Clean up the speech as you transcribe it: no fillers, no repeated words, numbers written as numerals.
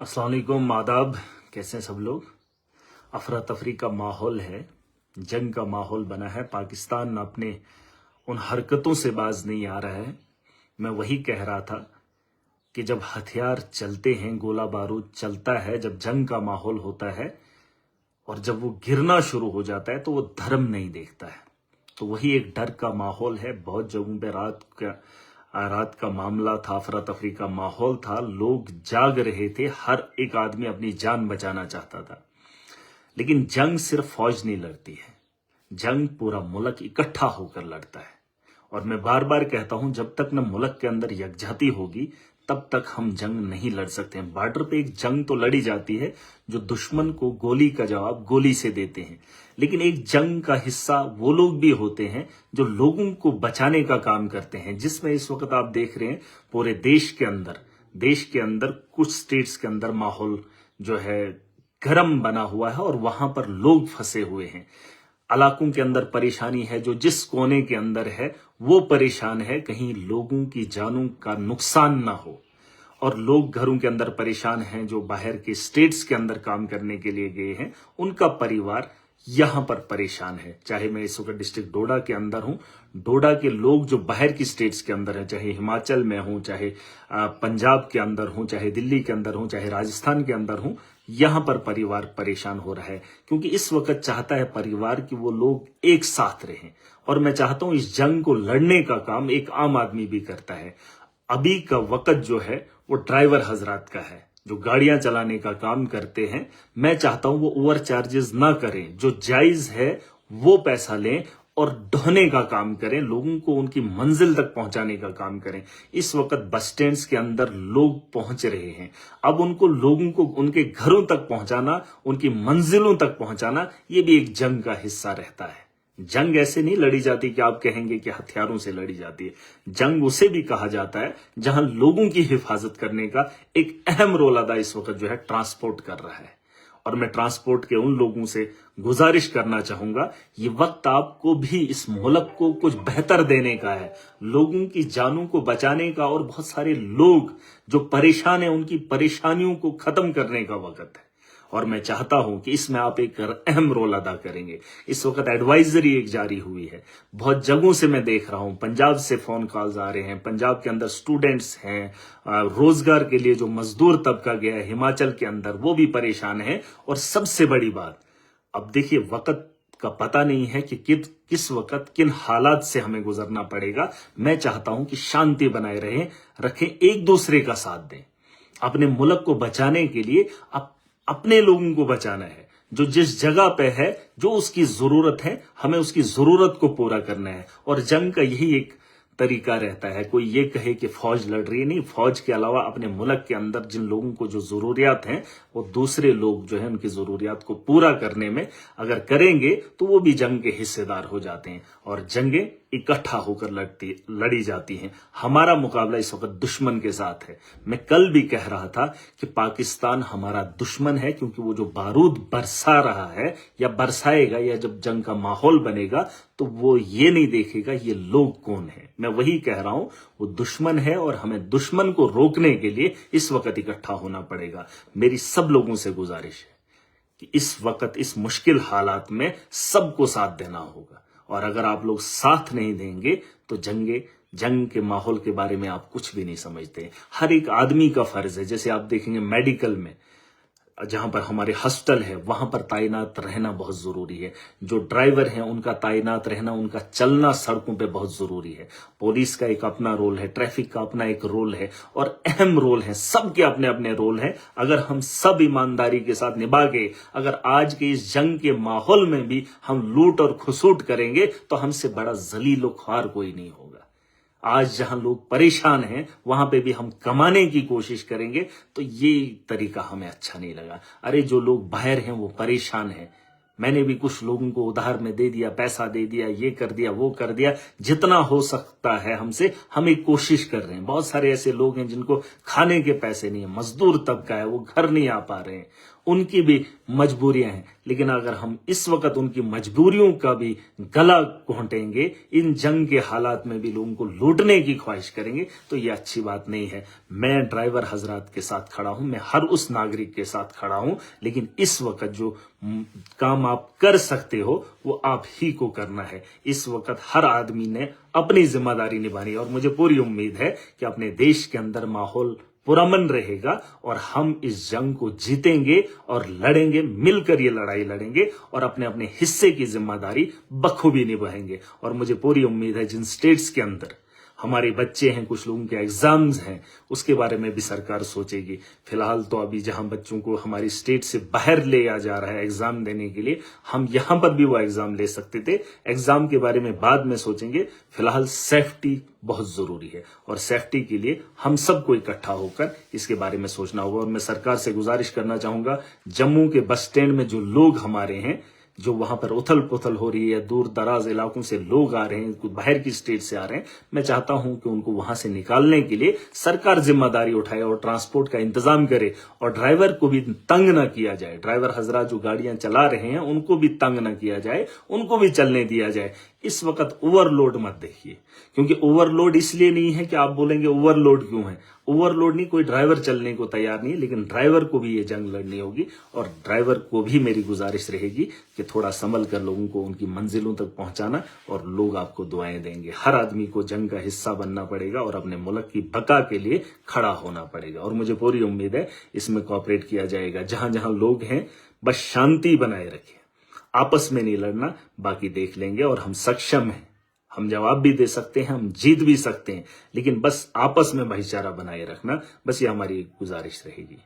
अस्सलाम वालेकुम, आदाब। कैसे हैं सब लोग। अफरा तफरी का माहौल है, जंग का माहौल बना है। पाकिस्तान अपने उन हरकतों से बाज नहीं आ रहा है। मैं वही कह रहा था कि जब हथियार चलते हैं, गोला बारूद चलता है, जब जंग का माहौल होता है और जब वो गिरना शुरू हो जाता है तो वो धर्म नहीं देखता है। तो वही एक डर का माहौल है। बहुत जगहों पे रात का मामला था, अफरा तफरी का माहौल था, लोग जाग रहे थे, हर एक आदमी अपनी जान बचाना चाहता था। लेकिन जंग सिर्फ फौज नहीं लड़ती है, जंग पूरा मुल्क इकट्ठा होकर लड़ता है। और मैं बार बार कहता हूं, जब तक न मुल्क के अंदर यकजहती होगी तब तक हम जंग नहीं लड़ सकते हैं। बॉर्डर पे एक जंग तो लड़ी जाती है, जो दुश्मन को गोली का जवाब गोली से देते हैं। लेकिन एक जंग का हिस्सा वो लोग भी होते हैं जो लोगों को बचाने का काम करते हैं, जिसमें इस वक्त आप देख रहे हैं पूरे देश के अंदर कुछ स्टेट्स के अंदर माहौल जो है गर्म बना हुआ है और वहां पर लोग फंसे हुए हैं। इलाकों के अंदर परेशानी है, जो जिस कोने के अंदर है वो परेशान है, कहीं लोगों की जानों का नुकसान ना हो। और लोग घरों के अंदर परेशान हैं, जो बाहर के स्टेट्स के अंदर काम करने के लिए गए हैं, उनका परिवार यहां पर परेशान है। चाहे मैं इस वक्त डिस्ट्रिक्ट डोडा के अंदर हूं, डोडा के लोग जो बाहर की स्टेट्स के अंदर है, चाहे हिमाचल में हूं, चाहे पंजाब के अंदर हूं, चाहे दिल्ली के अंदर हूं, चाहे राजस्थान के अंदर हूं, यहां पर परिवार परेशान हो रहा है। क्योंकि इस वक्त चाहता है परिवार कि वो लोग एक साथ रहें। और मैं चाहता हूं इस जंग को लड़ने का काम एक आम आदमी भी करता है। अभी का वक्त जो है वो ड्राइवर हजरात का है, जो गाड़ियां चलाने का काम करते हैं। मैं चाहता हूं वो ओवर चार्जेस ना करें, जो जायज है वो पैसा लें और ढोने का काम करें, लोगों को उनकी मंजिल तक पहुंचाने का काम करें। इस वक्त बस स्टैंड्स के अंदर लोग पहुंच रहे हैं, अब उनको लोगों को उनके घरों तक पहुंचाना, उनकी मंजिलों तक पहुंचाना, ये भी एक जंग का हिस्सा रहता है। जंग ऐसे नहीं लड़ी जाती कि आप कहेंगे कि हथियारों से लड़ी जाती है। जंग उसे भी कहा जाता है जहां लोगों की हिफाजत करने का एक अहम रोल अदा इस वक्त जो है ट्रांसपोर्ट कर रहा है। और मैं ट्रांसपोर्ट के उन लोगों से गुजारिश करना चाहूंगा, ये वक्त आपको भी इस मुल्क को कुछ बेहतर देने का है, लोगों की जानों को बचाने का, और बहुत सारे लोग जो परेशान हैं उनकी परेशानियों को खत्म करने का वक्त है। और मैं चाहता हूं कि इसमें आप एक अहम रोल अदा करेंगे। इस वक्त एडवाइजरी एक जारी हुई है, बहुत जगहों से मैं देख रहा हूं, पंजाब से फोन कॉल्स आ रहे हैं, पंजाब के अंदर स्टूडेंट्स हैं, रोजगार के लिए जो मजदूर तबका गया है हिमाचल के अंदर, वो भी परेशान है। और सबसे बड़ी बात, अब देखिए वक्त का पता नहीं है कि किस वक्त किन हालात से हमें गुजरना पड़ेगा। मैं चाहता हूं कि शांति बनाए रखें, एक दूसरे का साथ दें। अपने मुल्क को बचाने के लिए अपने लोगों को बचाना है। जो जिस जगह पे है, जो उसकी जरूरत है, हमें उसकी जरूरत को पूरा करना है। और जंग का यही एक तरीका रहता है। कोई ये कहे कि फौज लड़ रही है, नहीं, फौज के अलावा अपने मुल्क के अंदर जिन लोगों को जो जरूरियात हैं, वो दूसरे लोग जो है उनकी जरूरियात को पूरा करने में अगर करेंगे तो वो भी जंग के हिस्सेदार हो जाते हैं। और जंगें इकट्ठा होकर लड़ी जाती हैं। हमारा मुकाबला इस वक्त दुश्मन के साथ है। मैं कल भी कह रहा था कि पाकिस्तान हमारा दुश्मन है, क्योंकि वो जो बारूद बरसा रहा है या बरसाएगा, या जब जंग का माहौल बनेगा तो वो ये नहीं देखेगा ये लोग कौन है। मैं वही कह रहा हूं, वो दुश्मन है और हमें दुश्मन को रोकने के लिए इस वक्त इकट्ठा होना पड़ेगा। मेरी सब लोगों से गुजारिश है कि इस वक्त इस मुश्किल हालात में सबको साथ देना होगा। और अगर आप लोग साथ नहीं देंगे तो जंग के माहौल के बारे में आप कुछ भी नहीं समझते। हर एक आदमी का फर्ज है। जैसे आप देखेंगे मेडिकल में, जहां पर हमारे हॉस्पिटल है, वहां पर तैनात रहना बहुत जरूरी है। जो ड्राइवर हैं उनका तैनात रहना, उनका चलना सड़कों पे बहुत जरूरी है। पुलिस का एक अपना रोल है, ट्रैफिक का अपना एक रोल है, और अहम रोल है। सबके अपने अपने रोल हैं। अगर हम सब ईमानदारी के साथ निभा के, अगर आज के इस जंग के माहौल में भी हम लूट और खसूट करेंगे तो हमसे बड़ा जलील और ख्वार कोई नहीं होगा। आज जहां लोग परेशान हैं वहां पे भी हम कमाने की कोशिश करेंगे, तो ये तरीका हमें अच्छा नहीं लगा। अरे जो लोग बाहर हैं वो परेशान हैं। मैंने भी कुछ लोगों को उधार में दे दिया, पैसा दे दिया, ये कर दिया, वो कर दिया। जितना हो सकता है हमसे, हम एक कोशिश कर रहे हैं। बहुत सारे ऐसे लोग हैं जिनको खाने के पैसे नहीं है, मजदूर तबका है, वो घर नहीं आ पा रहे हैं, उनकी भी मजबूरियां हैं। लेकिन अगर हम इस वक्त उनकी मजबूरियों का भी गला घोंटेंगे, इन जंग के हालात में भी लोगों को लूटने की ख्वाहिश करेंगे, तो ये अच्छी बात नहीं है। मैं ड्राइवर हजरात के साथ खड़ा हूं, मैं हर उस नागरिक के साथ खड़ा हूं, लेकिन इस वक्त जो काम आप कर सकते हो वो आप ही को करना है। इस वक्त हर आदमी ने अपनी जिम्मेदारी निभानी है और मुझे पूरी उम्मीद है कि अपने देश के अंदर माहौल पुरअमन रहेगा और हम इस जंग को जीतेंगे और लड़ेंगे, मिलकर ये लड़ाई लड़ेंगे और अपने अपने हिस्से की जिम्मेदारी बखूबी निभाएंगे। और मुझे पूरी उम्मीद है जिन स्टेट्स के अंदर हमारे बच्चे हैं, कुछ लोगों के एग्जाम्स हैं, उसके बारे में भी सरकार सोचेगी। फिलहाल तो अभी जहां बच्चों को हमारी स्टेट से बाहर ले आ जा रहा है एग्जाम देने के लिए, हम यहां पर भी वो एग्जाम ले सकते थे। एग्जाम के बारे में बाद में सोचेंगे। फिलहाल सेफ्टी बहुत जरूरी है और सेफ्टी के लिए हम सबको इकट्ठा होकर इसके बारे में सोचना होगा। और मैं सरकार से गुजारिश करना चाहूंगा, जम्मू के बस स्टैंड में जो लोग हमारे हैं, जो वहां पर उथल पुथल हो रही है, दूर दराज इलाकों से लोग आ रहे हैं, कुछ बाहर की स्टेट से आ रहे हैं, मैं चाहता हूं कि उनको वहां से निकालने के लिए सरकार जिम्मेदारी उठाए और ट्रांसपोर्ट का इंतजाम करे और ड्राइवर को भी तंग ना किया जाए। ड्राइवर हजरात जो गाड़ियां चला रहे हैं उनको भी तंग ना किया जाए, उनको भी चलने दिया जाए। इस वक्त ओवरलोड मत देखिए, क्योंकि ओवरलोड इसलिए नहीं है कि आप बोलेंगे ओवरलोड क्यों है। ओवरलोड नहीं, कोई ड्राइवर चलने को तैयार नहीं है, लेकिन ड्राइवर को भी ये जंग लड़नी होगी और ड्राइवर को भी मेरी गुजारिश रहेगी कि थोड़ा संभल कर लोगों को उनकी मंजिलों तक पहुंचाना, और लोग आपको दुआएं देंगे। हर आदमी को जंग का हिस्सा बनना पड़ेगा और अपने मुल्क की बका के लिए खड़ा होना पड़ेगा और मुझे पूरी उम्मीद है इसमें कोऑपरेट किया जाएगा। जहां जहां लोग हैं बस शांति बनाए रखें, आपस में नहीं लड़ना, बाकी देख लेंगे। और हम सक्षम हैं, हम जवाब भी दे सकते हैं, हम जीत भी सकते हैं, लेकिन बस आपस में भाईचारा बनाए रखना, बस ये हमारी गुजारिश रहेगी।